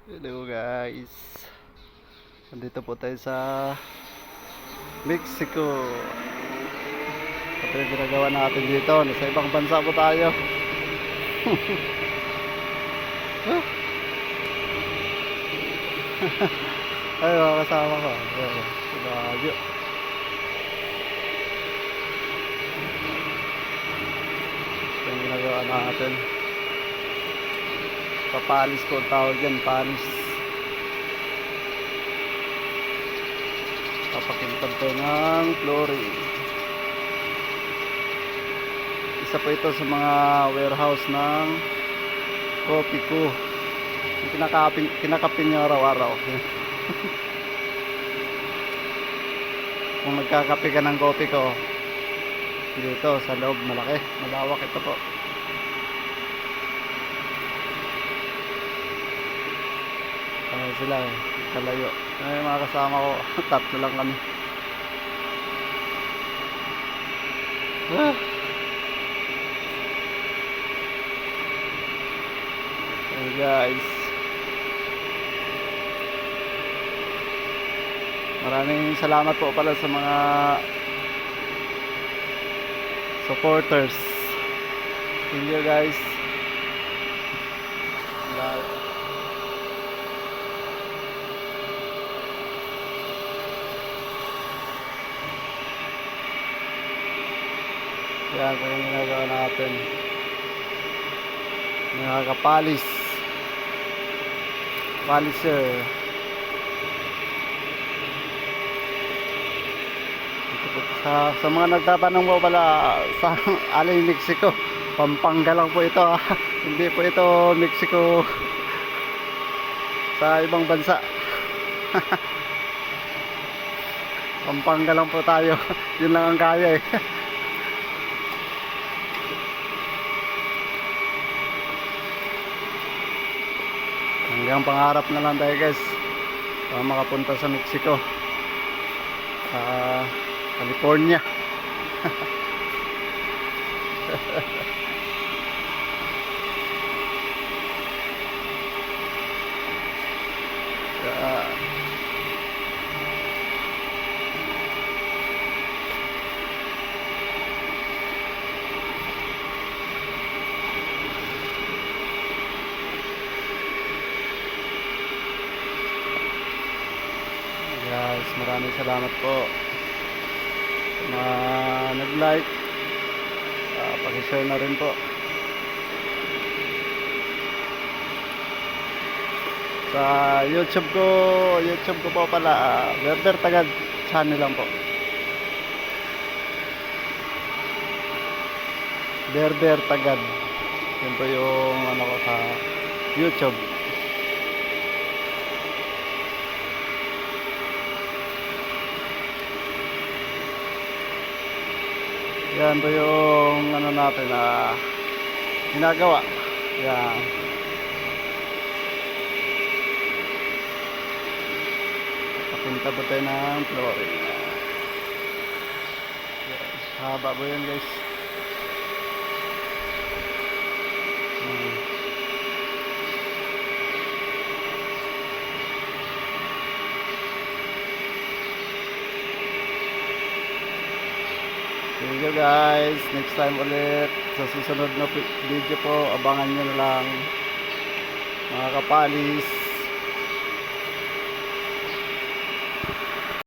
Hello guys, nandito po tayo sa Mexico. Ito yung ginagawa natin dito. Nasa ibang bansa po tayo. Ay, mga kasama ko. Layo. Ito yung ginagawa natin. Papalis ko ang tawag yan, palis. Papakintad tayo ng flooring. Isa po ito sa mga warehouse ng coffee ko. Kinakapin niya araw-araw. Kung nagkakape ka ng coffee ko, dito sa loob, malawak ito po. Sila kalayo. Ay, mga kasama ko, tatlo lang kami. Hey guys, maraming salamat po pala sa mga supporters. Thank you guys. Yan po yung ginagawa natin. Nakakapalis. Paliser. Sa mga nagtatanong mo pala sa Alay, Mexico, Pampanga lang po ito hindi po ito Mexico sa ibang bansa. Pampanga lang po tayo. Yun lang ang kaya eh. Hanggang pangarap na lang tayo guys para makapunta sa Mexico, California. Guys, maraming salamat po sa mga nag-like, pakishare na rin po sa YouTube ko po pala, Berber Tagad channel lang po. Berber Tagad, yun po yung ano ko sa YouTube. Yan po yung ano natin na ginagawa. Yan. Papunta po tayo ng flooring. Haba po yan guys. Thank you guys. Next time ulit sa susunod na video po, abangan nyo na lang mga kapalis.